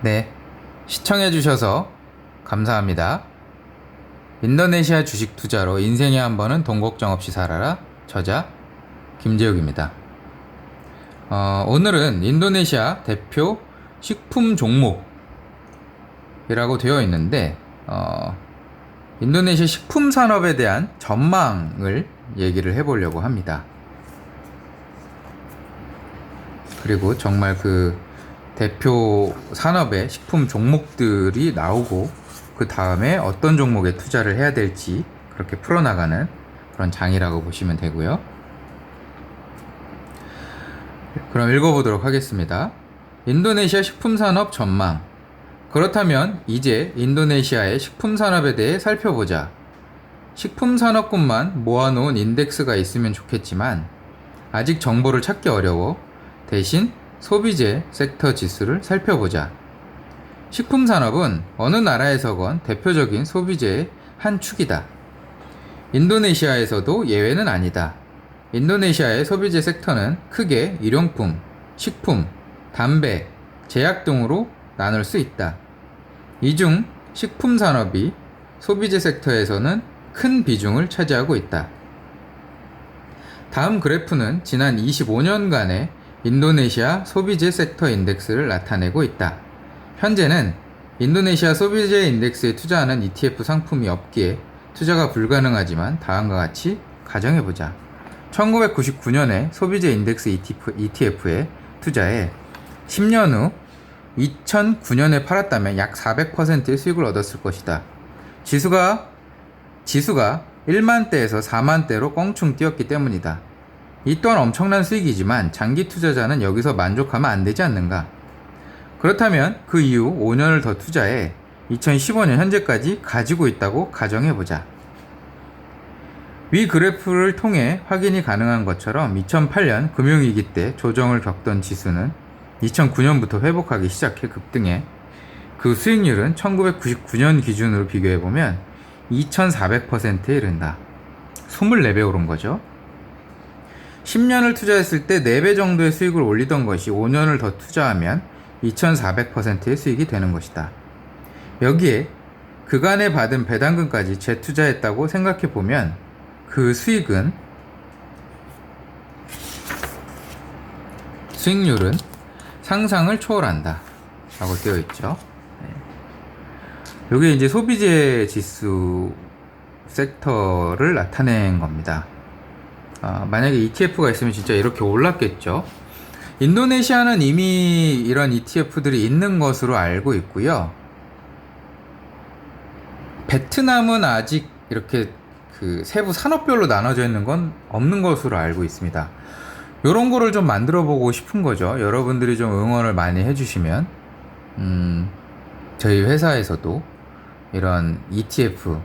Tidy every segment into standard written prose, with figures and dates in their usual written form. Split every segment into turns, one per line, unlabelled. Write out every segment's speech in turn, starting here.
네, 시청해주셔서 감사합니다. 인도네시아 주식 투자로 인생에 한 번은 돈 걱정 없이 살아라. 저자 김재욱입니다. 오늘은 인도네시아 대표 식품 종목이라고 되어 있는데 인도네시아 식품 산업에 대한 전망을 얘기를 해보려고 합니다. 그리고 정말 그 대표 산업의 식품 종목들이 나오고 그 다음에 어떤 종목에 투자를 해야 될지 그렇게 풀어나가는 그런 장이라고 보시면 되고요. 그럼 읽어보도록 하겠습니다. 인도네시아 식품산업 전망. 그렇다면 이제 인도네시아의 식품산업에 대해 살펴보자. 식품산업군만 모아놓은 인덱스가 있으면 좋겠지만 아직 정보를 찾기 어려워. 대신 소비재 섹터 지수를 살펴보자. 식품산업은 어느 나라에서건 대표적인 소비재의 한 축이다. 인도네시아에서도 예외는 아니다. 인도네시아의 소비재 섹터는 크게 일용품, 식품, 담배, 제약 등으로 나눌 수 있다. 이 중 식품산업이 소비재 섹터에서는 큰 비중을 차지하고 있다. 다음 그래프는 지난 25년간의 인도네시아 소비재 섹터 인덱스를 나타내고 있다. 현재는 인도네시아 소비재 인덱스에 투자하는 ETF 상품이 없기에 투자가 불가능하지만 다음과 같이 가정해보자. 1999년에 소비재 인덱스 ETF에 투자해 10년 후 2009년에 팔았다면 약 400%의 수익을 얻었을 것이다. 지수가 1만대에서 4만대로 껑충 뛰었기 때문이다. 이 또한 엄청난 수익이지만 장기 투자자는 여기서 만족하면 안 되지 않는가? 그렇다면 그 이후 5년을 더 투자해 2015년 현재까지 가지고 있다고 가정해보자. 위 그래프를 통해 확인이 가능한 것처럼 2008년 금융위기 때 조정을 겪던 지수는 2009년부터 회복하기 시작해 급등해 그 수익률은 1999년 기준으로 비교해보면 2400%에 이른다. 24배 오른 거죠. 10년을 투자했을 때 4배 정도의 수익을 올리던 것이 5년을 더 투자하면 2400%의 수익이 되는 것이다. 여기에 그간에 받은 배당금까지 재투자했다고 생각해보면 그 수익률은 상상을 초월한다 라고 되어 있죠. 여기 이제 소비재 지수 섹터를 나타낸 겁니다. 만약에 ETF가 있으면 진짜 이렇게 올랐겠죠. 인도네시아는 이미 이런 ETF들이 있는 것으로 알고 있고요. 베트남은 아직 이렇게 그 세부 산업별로 나눠져 있는 건 없는 것으로 알고 있습니다. 이런 거를 좀 만들어 보고 싶은 거죠. 여러분들이 좀 응원을 많이 해주시면 저희 회사에서도 이런 ETF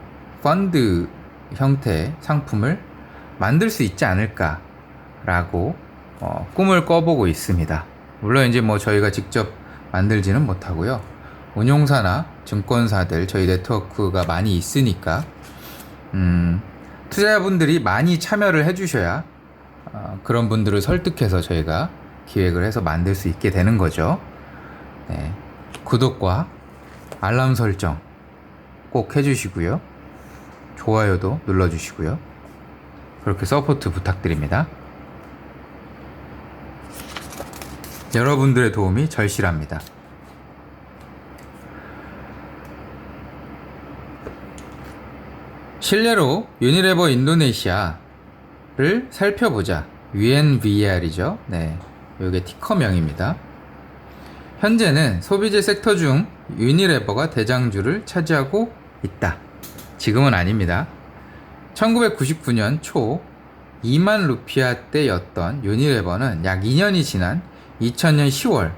펀드 형태의 상품을 만들 수 있지 않을까 라고 꿈을 꿔보고 있습니다. 물론 이제 뭐 저희가 직접 만들지는 못하고요. 운용사나 증권사들 저희 네트워크가 많이 있으니까 투자자분들이 많이 참여를 해주셔야 그런 분들을 설득해서 저희가 기획을 해서 만들 수 있게 되는 거죠. 네. 구독과 알람 설정 꼭 해주시고요. 좋아요도 눌러주시고요. 그렇게 서포트 부탁드립니다. 여러분들의 도움이 절실합니다. 실례로 유니레버 인도네시아를 살펴보자. UNVR이죠. 네, 이게 티커명입니다. 현재는 소비재 섹터 중 유니레버가 대장주를 차지하고 있다. 지금은 아닙니다. 1999년 초 2만 루피아대였던 유니레버는 약 2년이 지난 2000년 10월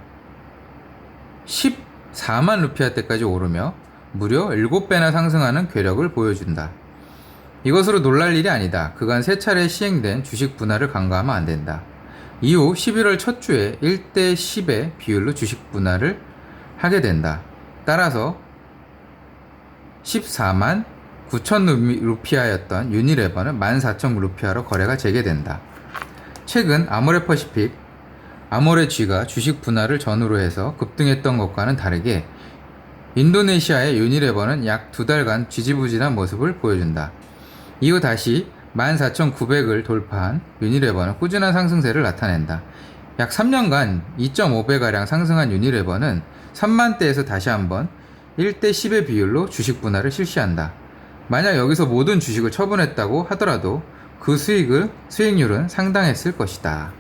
14만 루피아대까지 오르며 무려 7배나 상승하는 괴력을 보여준다. 이것으로 놀랄 일이 아니다. 그간 3차례 시행된 주식 분할을 간과하면 안 된다. 이후 11월 첫 주에 1대 10의 비율로 주식 분할을 하게 된다. 따라서 14만 9천 루피아였던 유니레버는 14,000 루피아로 거래가 재개된다. 최근 아모레 G가 주식 분할을 전후로 해서 급등했던 것과는 다르게 인도네시아의 유니레버는 약 2달간 지지부진한 모습을 보여준다. 이후 다시 14,900을 돌파한 유니레버는 꾸준한 상승세를 나타낸다. 약 3년간 2.5배가량 상승한 유니레버는 3만대에서 다시 한번 1대 10의 비율로 주식 분할을 실시한다. 만약 여기서 모든 주식을 처분했다고 하더라도 그 수익률은 상당했을 것이다.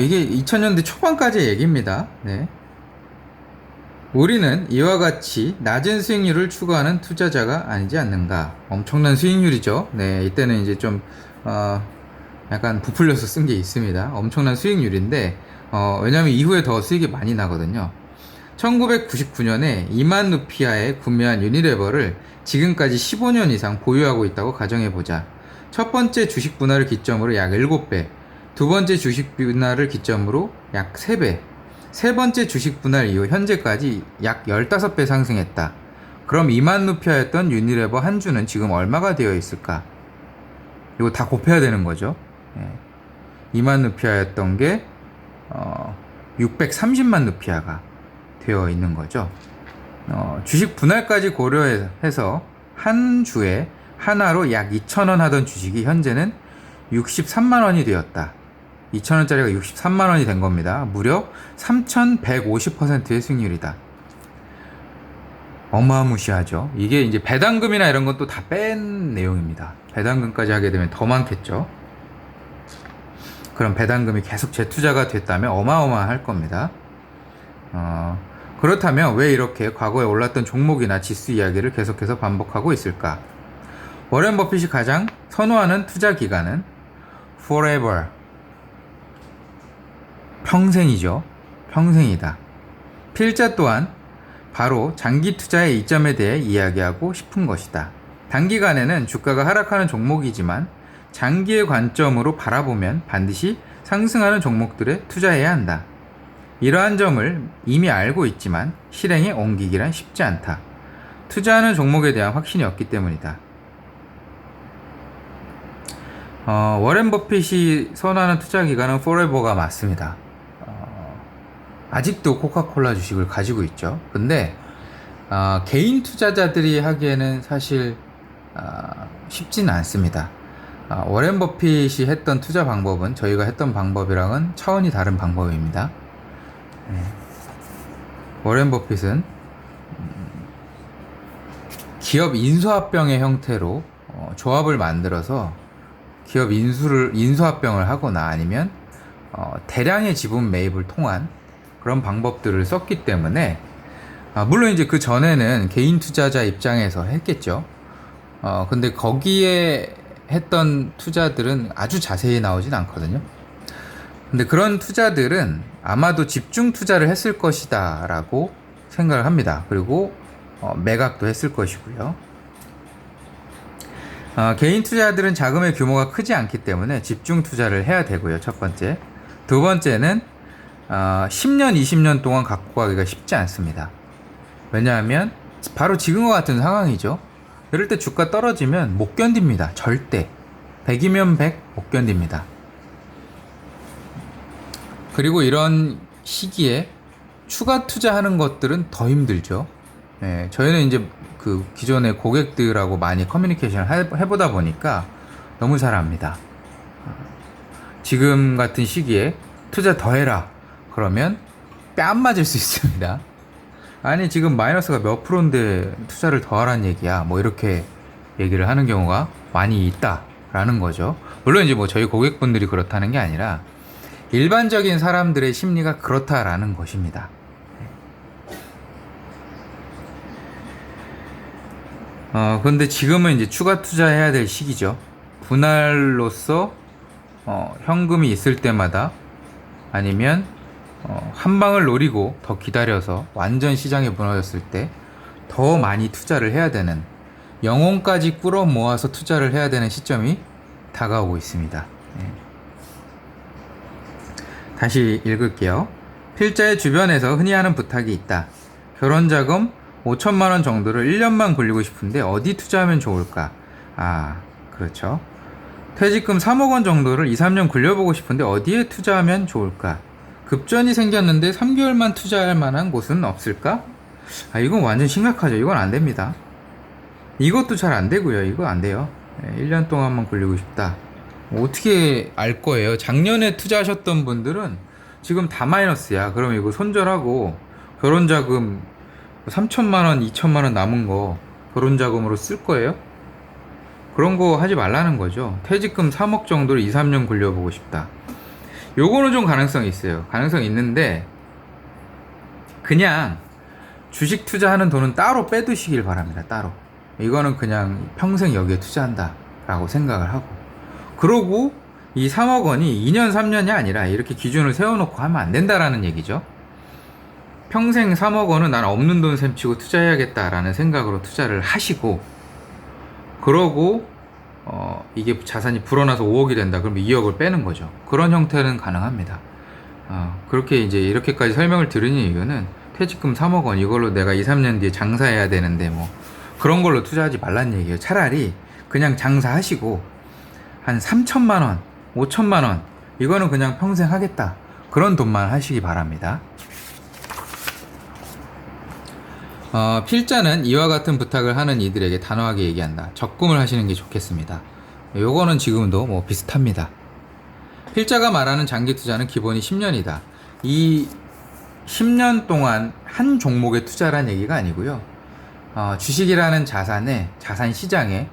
이게 2000년대 초반까지의 얘기입니다. 네. 우리는 이와 같이 낮은 수익률을 추구하는 투자자가 아니지 않는가. 엄청난 수익률이죠. 네, 이때는 이제 좀 약간 부풀려서 쓴 게 있습니다. 엄청난 수익률인데 왜냐면 이후에 더 수익이 많이 나거든요. 1999년에 2만 루피아에 구매한 유니레버를 지금까지 15년 이상 보유하고 있다고 가정해보자. 첫 번째 주식 분할을 기점으로 약 7배, 두 번째 주식 분할을 기점으로 약 3배, 세 번째 주식 분할 이후 현재까지 약 15배 상승했다. 그럼 2만 루피아였던 유니레버 한 주는 지금 얼마가 되어 있을까? 이거 다 곱해야 되는 거죠. 2만 루피아였던 게 630만 루피아가 되어 있는 거죠. 주식 분할까지 고려해서 한 주에 하나로 약 2,000원 하던 주식이 현재는 63만 원이 되었다. 2,000원짜리가 63만 원이 된 겁니다. 무려 3,150%의 수익률이다. 어마무시하죠. 이게 이제 배당금이나 이런 건 또 다 뺀 내용입니다. 배당금까지 하게 되면 더 많겠죠. 그럼 배당금이 계속 재투자가 됐다면 어마어마할 겁니다. 그렇다면 왜 이렇게 과거에 올랐던 종목이나 지수 이야기를 계속해서 반복하고 있을까? 워렌 버핏이 가장 선호하는 투자 기간은 forever, 평생이죠. 평생이다. 필자 또한 바로 장기 투자의 이점에 대해 이야기하고 싶은 것이다. 단기간에는 주가가 하락하는 종목이지만 장기의 관점으로 바라보면 반드시 상승하는 종목들에 투자해야 한다. 이러한 점을 이미 알고 있지만 실행에 옮기기란 쉽지 않다. 투자하는 종목에 대한 확신이 없기 때문이다. 워렌 버핏이 선호하는 투자 기간은 forever가 맞습니다. 아직도 코카콜라 주식을 가지고 있죠. 근데 개인 투자자들이 하기에는 사실 쉽지는 않습니다. 워렌 버핏이 했던 투자 방법은 저희가 했던 방법이랑은 차원이 다른 방법입니다. 워렌 버핏은 기업 인수합병의 형태로 조합을 만들어서 기업 인수합병을 하거나 아니면 대량의 지분 매입을 통한 그런 방법들을 썼기 때문에 물론 이제 그 전에는 개인 투자자 입장에서 했겠죠. 근데 거기에 했던 투자들은 아주 자세히 나오진 않거든요. 근데 그런 투자들은 아마도 집중 투자를 했을 것이다 라고 생각을 합니다. 그리고 매각도 했을 것이고요. 개인 투자들은 자금의 규모가 크지 않기 때문에 집중 투자를 해야 되고요. 첫 번째. 두 번째는 10년, 20년 동안 갖고 가기가 쉽지 않습니다. 왜냐하면 바로 지금과 같은 상황이죠. 이럴 때 주가 떨어지면 못 견딥니다. 절대. 100이면 100 못 견딥니다. 그리고 이런 시기에 추가 투자하는 것들은 더 힘들죠. 저희는 이제 그 기존의 고객들하고 많이 커뮤니케이션을 해보다 보니까 너무 잘 압니다. 지금 같은 시기에 투자 더 해라. 그러면 뺨 맞을 수 있습니다. 아니 지금 마이너스가 몇 프로인데 투자를 더 하라는 얘기야. 뭐 이렇게 얘기를 하는 경우가 많이 있다라는 거죠. 물론 이제 뭐 저희 고객분들이 그렇다는 게 아니라 일반적인 사람들의 심리가 그렇다라는 것입니다. 근데 지금은 이제 추가 투자해야 될 시기죠. 분할로서 현금이 있을 때마다 아니면 한 방을 노리고 더 기다려서 완전 시장이 무너졌을 때 더 많이 투자를 해야 되는, 영혼까지 끌어 모아서 투자를 해야 되는 시점이 다가오고 있습니다. 다시 읽을게요. 필자의 주변에서 흔히 하는 부탁이 있다. 결혼자금 5천만 원 정도를 1년만 굴리고 싶은데 어디 투자하면 좋을까? 그렇죠. 퇴직금 3억 원 정도를 2, 3년 굴려보고 싶은데 어디에 투자하면 좋을까? 급전이 생겼는데 3개월만 투자할 만한 곳은 없을까? 이건 완전 심각하죠. 이건 안 됩니다. 이것도 잘 안 되고요. 이거 안 돼요. 1년 동안만 굴리고 싶다. 어떻게 알 거예요? 작년에 투자하셨던 분들은 지금 다 마이너스야. 그럼 이거 손절하고 결혼자금 3천만 원, 2천만 원 남은 거 결혼자금으로 쓸 거예요? 그런 거 하지 말라는 거죠. 퇴직금 3억 정도를 2, 3년 굴려보고 싶다. 요거는 좀 가능성이 있어요. 가능성이 있는데 그냥 주식 투자하는 돈은 따로 빼두시길 바랍니다. 따로. 이거는 그냥 평생 여기에 투자한다 라고 생각을 하고, 그러고 이 3억 원이 2년 3년이 아니라 이렇게 기준을 세워놓고 하면 안 된다라는 얘기죠. 평생 3억 원은 난 없는 돈 셈치고 투자해야겠다라는 생각으로 투자를 하시고, 그러고 이게 자산이 불어나서 5억이 된다 그러면 2억을 빼는 거죠. 그런 형태는 가능합니다. 그렇게 이제 이렇게까지 설명을 드리는 이유는 퇴직금 3억 원 이걸로 내가 2, 3년 뒤에 장사해야 되는데 뭐 그런 걸로 투자하지 말란 얘기예요. 차라리 그냥 장사하시고 한 3천만 원, 5천만 원 이거는 그냥 평생 하겠다. 그런 돈만 하시기 바랍니다. 필자는 이와 같은 부탁을 하는 이들에게 단호하게 얘기한다. 적금을 하시는 게 좋겠습니다. 요거는 지금도 뭐 비슷합니다. 필자가 말하는 장기 투자는 기본이 10년이다. 이 10년 동안 한 종목에 투자란 얘기가 아니고요. 주식이라는 자산 시장에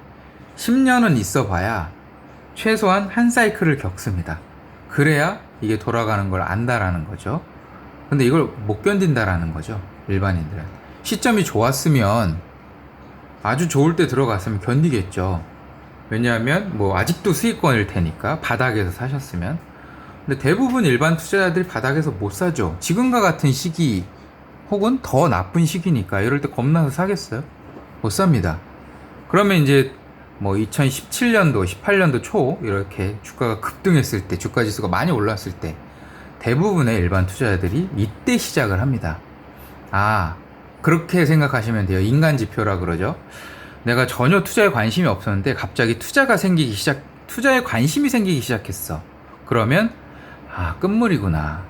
10년은 있어 봐야 최소한 한 사이클을 겪습니다. 그래야 이게 돌아가는 걸 안다라는 거죠. 근데 이걸 못 견딘다라는 거죠. 일반인들은. 시점이 좋았으면, 아주 좋을 때 들어갔으면 견디겠죠. 왜냐하면 뭐 아직도 수익권일 테니까, 바닥에서 사셨으면. 근데 대부분 일반 투자자들이 바닥에서 못 사죠. 지금과 같은 시기 혹은 더 나쁜 시기니까 이럴 때 겁나서 사겠어요? 못 삽니다. 그러면 이제 뭐 2017년도, 18년도 초 이렇게 주가가 급등했을 때, 주가 지수가 많이 올랐을 때 대부분의 일반 투자자들이 이때 시작을 합니다. 그렇게 생각하시면 돼요. 인간 지표라 그러죠. 내가 전혀 투자에 관심이 없었는데 갑자기 투자에 관심이 생기기 시작했어. 그러면 끝물이구나.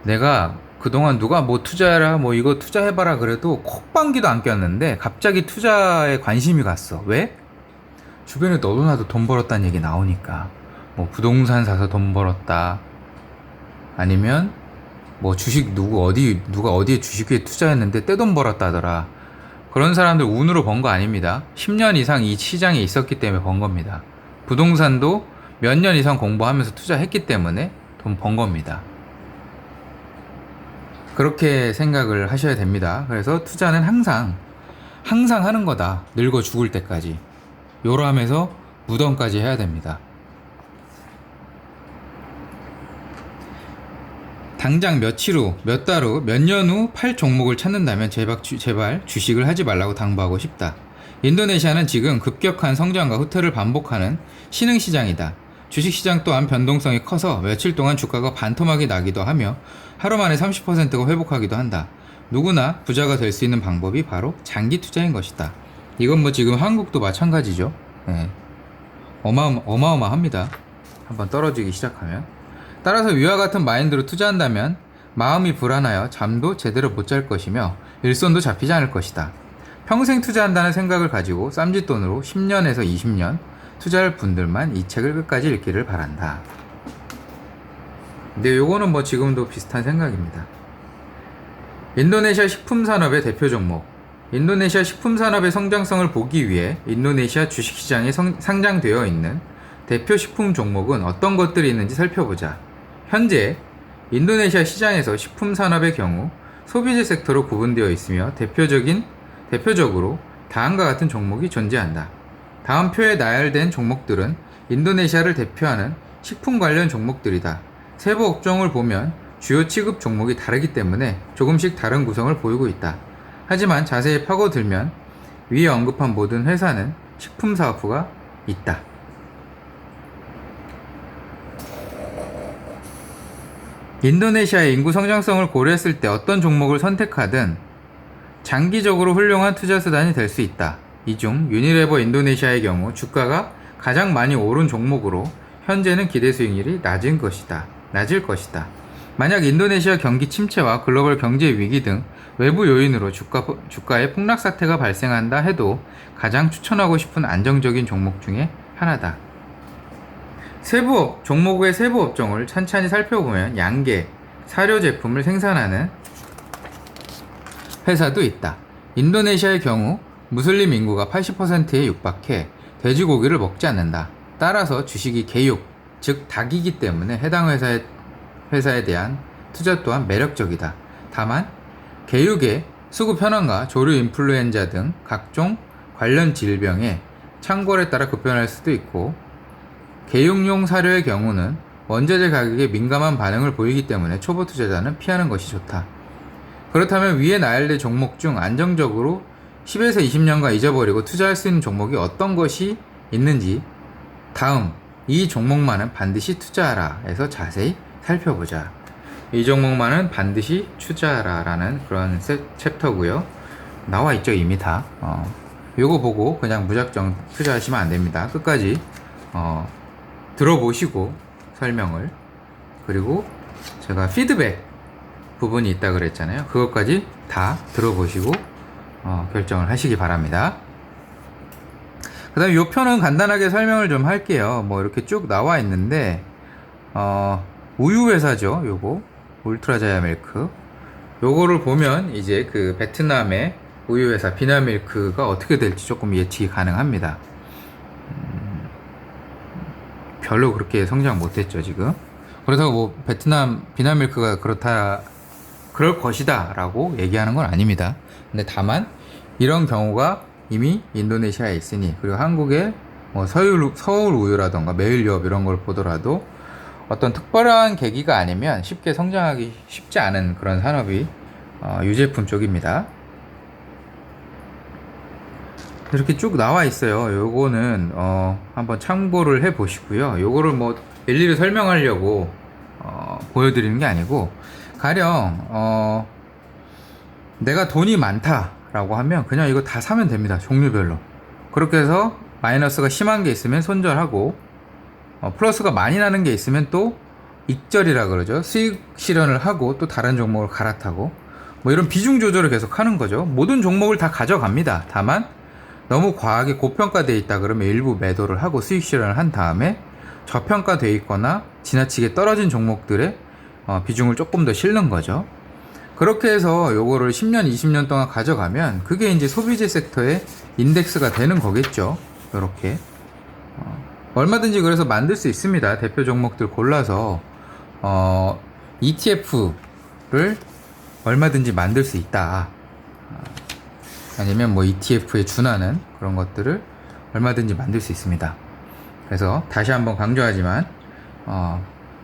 내가 그동안 누가 뭐 투자해라, 뭐 이거 투자해봐라 그래도 콕방귀도 안 꼈는데 갑자기 투자에 관심이 갔어. 왜? 주변에 너도 나도 돈 벌었다는 얘기 나오니까. 뭐 부동산 사서 돈 벌었다. 아니면 뭐 주식 누가 어디에 주식에 투자했는데 떼돈 벌었다더라. 그런 사람들 운으로 번 거 아닙니다. 10년 이상 이 시장에 있었기 때문에 번 겁니다. 부동산도 몇 년 이상 공부하면서 투자했기 때문에 돈 번 겁니다. 그렇게 생각을 하셔야 됩니다. 그래서 투자는 항상 하는 거다. 늙어 죽을 때까지. 요러하면서 무덤까지 해야 됩니다. 당장 며칠 후, 몇 달 후, 몇 년 후 팔 종목을 찾는다면 제발 주식을 하지 말라고 당부하고 싶다. 인도네시아는 지금 급격한 성장과 후퇴를 반복하는 신흥시장이다. 주식시장 또한 변동성이 커서 며칠 동안 주가가 반토막이 나기도 하며 하루 만에 30%가 회복하기도 한다. 누구나 부자가 될 수 있는 방법이 바로 장기 투자인 것이다. 이건 뭐 지금 한국도 마찬가지죠. 네. 어마어마합니다. 한번 떨어지기 시작하면. 따라서 위와 같은 마인드로 투자한다면 마음이 불안하여 잠도 제대로 못 잘 것이며 일손도 잡히지 않을 것이다. 평생 투자한다는 생각을 가지고 쌈짓돈으로 10년에서 20년 투자할 분들만 이 책을 끝까지 읽기를 바란다. 근데 요거는 뭐 지금도 비슷한 생각입니다. 인도네시아 식품산업의 대표 종목. 인도네시아 식품산업의 성장성을 보기 위해 인도네시아 주식시장에 상장되어 있는 대표 식품 종목은 어떤 것들이 있는지 살펴보자. 현재 인도네시아 시장에서 식품산업의 경우 소비재 섹터로 구분되어 있으며 대표적으로 다음과 같은 종목이 존재한다. 다음 표에 나열된 종목들은 인도네시아를 대표하는 식품 관련 종목들이다. 세부 업종을 보면 주요 취급 종목이 다르기 때문에 조금씩 다른 구성을 보이고 있다. 하지만 자세히 파고들면 위에 언급한 모든 회사는 식품 사업부가 있다. 인도네시아의 인구 성장성을 고려했을 때 어떤 종목을 선택하든 장기적으로 훌륭한 투자 수단이 될 수 있다. 이 중 유니레버 인도네시아의 경우 주가가 가장 많이 오른 종목으로 현재는 기대 수익률이 낮을 것이다. 만약 인도네시아 경기 침체와 글로벌 경제 위기 등 외부 요인으로 주가의 폭락 사태가 발생한다 해도 가장 추천하고 싶은 안정적인 종목 중에 하나다. 종목의 세부 업종을 찬찬히 살펴보면 양계, 사료 제품을 생산하는 회사도 있다. 인도네시아의 경우 무슬림 인구가 80%에 육박해 돼지고기를 먹지 않는다. 따라서 주식이 개육, 즉 닭이기 때문에 해당 회사에 대한 투자 또한 매력적이다. 다만 개육의 수급 현황과 조류 인플루엔자 등 각종 관련 질병의 창궐에 따라 급변할 수도 있고, 개육용 사료의 경우는 원자재 가격에 민감한 반응을 보이기 때문에 초보 투자자는 피하는 것이 좋다. 그렇다면 위에 나열된 종목 중 안정적으로 10에서 20년간 잊어버리고 투자할 수 있는 종목이 어떤 것이 있는지 다음 이 종목만은 반드시 투자하라 에서 자세히 살펴보자. 이 종목만은 반드시 투자하라 라는 그런 챕터고요. 나와 있죠, 이미 다. 요거 보고 그냥 무작정 투자하시면 안 됩니다. 끝까지 들어보시고 설명을, 그리고 제가 피드백 부분이 있다 그랬잖아요. 그것까지 다 들어보시고 결정을 하시기 바랍니다. 그 다음에 요 표는 간단하게 설명을 좀 할게요. 뭐 이렇게 쭉 나와 있는데 우유 회사죠. 요거 울트라자야 밀크, 요거를 보면 이제 그 베트남의 우유 회사 비나밀크가 어떻게 될지 조금 예측이 가능합니다. 별로 그렇게 성장 못했죠 지금. 그렇다고 뭐 베트남 비나밀크가 그럴 것이다 라고 얘기하는 건 아닙니다. 근데 다만 이런 경우가 이미 인도네시아에 있으니, 그리고 한국의 뭐 서울 우유라던가 매일유업 이런 걸 보더라도 어떤 특별한 계기가 아니면 쉽게 성장하기 쉽지 않은 그런 산업이 유제품 쪽입니다. 이렇게 쭉 나와 있어요. 요거는 한번 참고를 해 보시고요. 요거를 뭐 일일이 설명하려고 보여드리는 게 아니고, 가령 내가 돈이 많다 라고 하면 그냥 이거 다 사면 됩니다. 종류별로. 그렇게 해서 마이너스가 심한 게 있으면 손절하고, 플러스가 많이 나는 게 있으면 또 익절이라 그러죠. 수익 실현을 하고 또 다른 종목을 갈아타고, 뭐 이런 비중 조절을 계속 하는 거죠. 모든 종목을 다 가져갑니다. 다만 너무 과하게 고평가되어 있다 그러면 일부 매도를 하고 수익 실현을 한 다음에 저평가되어 있거나 지나치게 떨어진 종목들의 비중을 조금 더 실는 거죠. 그렇게 해서 요거를 10년, 20년 동안 가져가면 그게 이제 소비재 섹터의 인덱스가 되는 거겠죠. 요렇게. 얼마든지 그래서 만들 수 있습니다. 대표 종목들 골라서 ETF를 얼마든지 만들 수 있다. 아니면 뭐 ETF에 준하는 그런 것들을 얼마든지 만들 수 있습니다. 그래서 다시 한번 강조하지만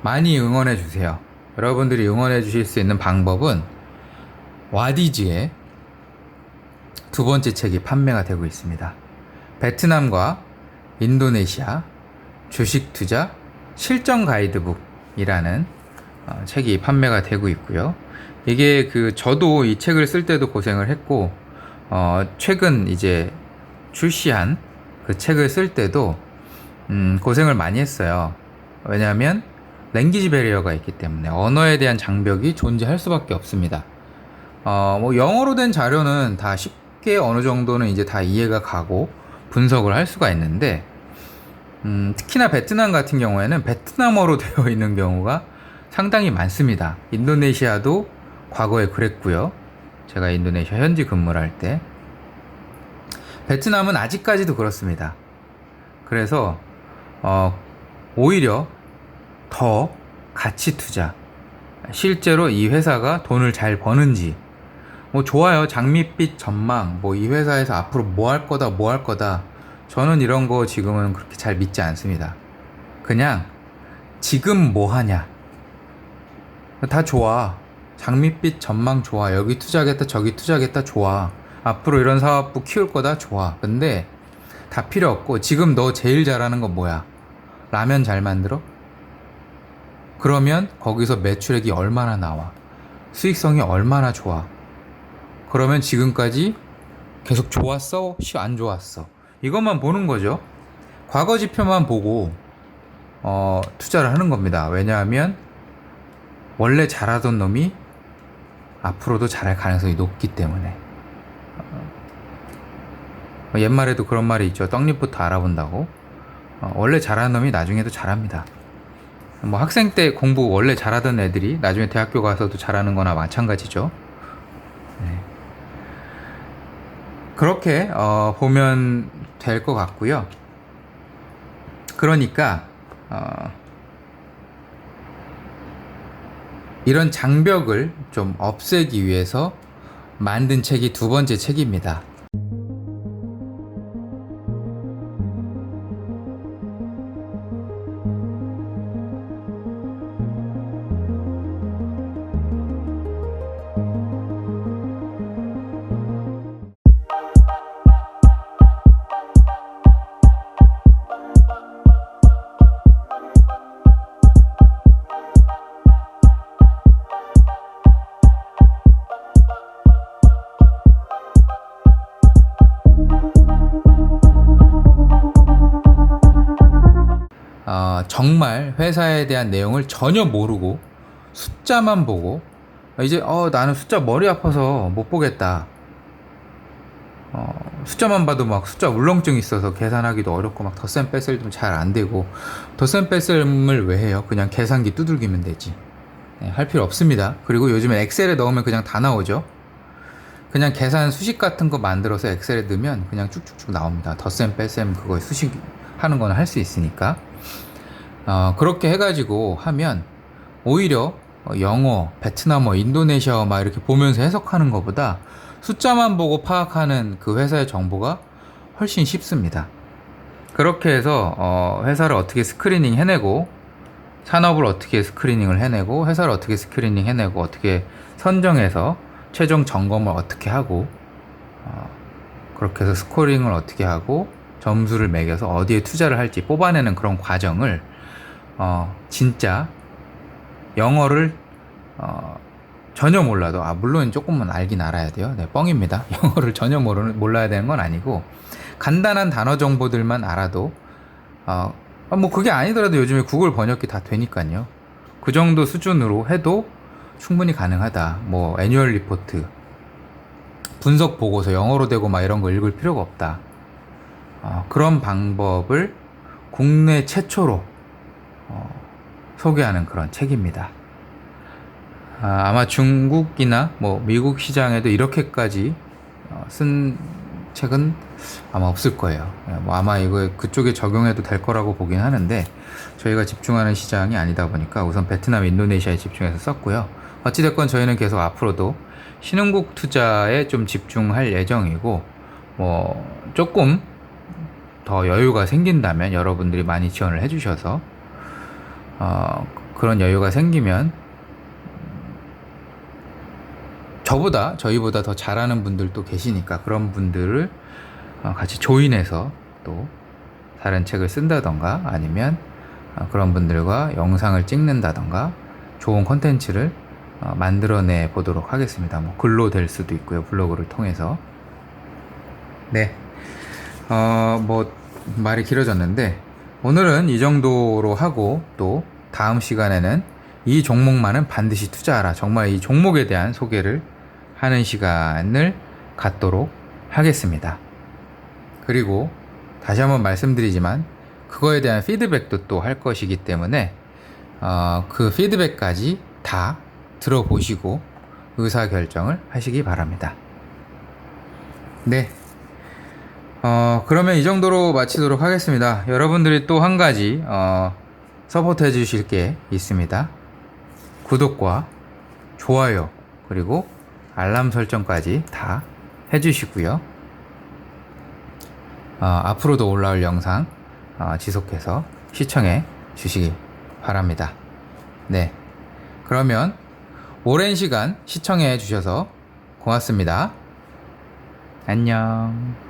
많이 응원해 주세요. 여러분들이 응원해 주실 수 있는 방법은 와디즈의 두 번째 책이 판매가 되고 있습니다. 베트남과 인도네시아 주식 투자 실전 가이드북이라는 책이 판매가 되고 있고요. 이게 저도 이 책을 쓸 때도 고생을 했고, 최근 이제 출시한 그 책을 쓸 때도 고생을 많이 했어요. 왜냐하면 랭귀지 베리어가 있기 때문에 언어에 대한 장벽이 존재할 수밖에 없습니다. 뭐 영어로 된 자료는 다 쉽게 어느 정도는 이제 다 이해가 가고 분석을 할 수가 있는데, 특히나 베트남 같은 경우에는 베트남어로 되어 있는 경우가 상당히 많습니다. 인도네시아도 과거에 그랬고요. 제가 인도네시아 현지 근무를 할 때. 베트남은 아직까지도 그렇습니다. 그래서 오히려 더 가치 투자, 실제로 이 회사가 돈을 잘 버는지, 뭐 좋아요, 장밋빛 전망, 뭐 이 회사에서 앞으로 뭐 할 거다, 저는 이런 거 지금은 그렇게 잘 믿지 않습니다. 그냥 지금 뭐 하냐, 다 좋아. 장밋빛 전망 좋아. 여기 투자하겠다, 저기 투자하겠다, 좋아. 앞으로 이런 사업부 키울 거다, 좋아. 근데 다 필요 없고, 지금 너 제일 잘하는 거 뭐야? 라면 잘 만들어? 그러면 거기서 매출액이 얼마나 나와? 수익성이 얼마나 좋아? 그러면 지금까지 계속 좋았어? 안 좋았어? 이것만 보는 거죠. 과거 지표만 보고 투자를 하는 겁니다. 왜냐하면 원래 잘하던 놈이 앞으로도 잘할 가능성이 높기 때문에. 옛말에도 그런 말이 있죠. 떡잎부터 알아본다고. 원래 잘하는 놈이 나중에도 잘합니다. 뭐 학생 때 공부 원래 잘하던 애들이 나중에 대학교 가서도 잘하는 거나 마찬가지죠. 네. 그렇게 보면 될 것 같고요. 그러니까 이런 장벽을 좀 없애기 위해서 만든 책이 두 번째 책입니다. 정말 회사에 대한 내용을 전혀 모르고 숫자만 보고 이제 나는 숫자 머리 아파서 못 보겠다. 숫자만 봐도 막 숫자 울렁증 있어서 계산하기도 어렵고 막 덧셈 뺄셈도 잘 안 되고. 덧셈 뺄셈을 왜 해요? 그냥 계산기 두들기면 되지. 네, 할 필요 없습니다. 그리고 요즘에 엑셀에 넣으면 그냥 다 나오죠. 그냥 계산 수식 같은 거 만들어서 엑셀에 넣으면 그냥 쭉쭉쭉 나옵니다. 덧셈 뺄셈 그거 수식 하는 거는 할 수 있으니까. 그렇게 해가지고 하면 오히려 영어, 베트남어, 인도네시아어 막 이렇게 보면서 해석하는 것보다 숫자만 보고 파악하는 그 회사의 정보가 훨씬 쉽습니다. 그렇게 해서 회사를 어떻게 스크리닝 해내고, 산업을 어떻게 스크리닝을 해내고, 회사를 어떻게 스크리닝 해내고, 어떻게 선정해서 최종 점검을 어떻게 하고, 그렇게 해서 스코링을 어떻게 하고 점수를 매겨서 어디에 투자를 할지 뽑아내는 그런 과정을 진짜 영어를 전혀 몰라도, 물론 조금만 알긴 알아야 돼요. 네, 뻥입니다. 영어를 전혀 몰라야 되는 건 아니고 간단한 단어 정보들만 알아도 뭐 그게 아니더라도 요즘에 구글 번역기 다 되니까요. 그 정도 수준으로 해도 충분히 가능하다. 뭐 애뉴얼 리포트, 분석 보고서 영어로 되고 막 이런 거 읽을 필요가 없다. 그런 방법을 국내 최초로 소개하는 그런 책입니다. 아마 중국이나 뭐 미국 시장에도 이렇게까지 쓴 책은 아마 없을 거예요. 뭐 아마 이거 그쪽에 적용해도 될 거라고 보긴 하는데 저희가 집중하는 시장이 아니다 보니까 우선 베트남, 인도네시아에 집중해서 썼고요. 어찌됐건 저희는 계속 앞으로도 신흥국 투자에 좀 집중할 예정이고, 뭐 조금 더 여유가 생긴다면 여러분들이 많이 지원을 해주셔서 그런 여유가 생기면 저희보다 더 잘하는 분들도 계시니까 그런 분들을 같이 조인해서 또 다른 책을 쓴다던가 아니면 그런 분들과 영상을 찍는다던가 좋은 콘텐츠를 만들어내 보도록 하겠습니다. 뭐 글로 될 수도 있고요, 블로그를 통해서. 네, 뭐 말이 길어졌는데 오늘은 이 정도로 하고, 또 다음 시간에는 이 종목만은 반드시 투자하라, 정말 이 종목에 대한 소개를 하는 시간을 갖도록 하겠습니다. 그리고 다시 한번 말씀드리지만 그거에 대한 피드백도 또 할 것이기 때문에 그 피드백까지 다 들어보시고 의사결정을 하시기 바랍니다. 네, 그러면 이 정도로 마치도록 하겠습니다. 여러분들이 또 한 가지 서포트 해 주실 게 있습니다. 구독과 좋아요 그리고 알람 설정까지 다 해주시고요. 앞으로도 올라올 영상 지속해서 시청해 주시기 바랍니다. 네, 그러면 오랜 시간 시청해 주셔서 고맙습니다. 안녕.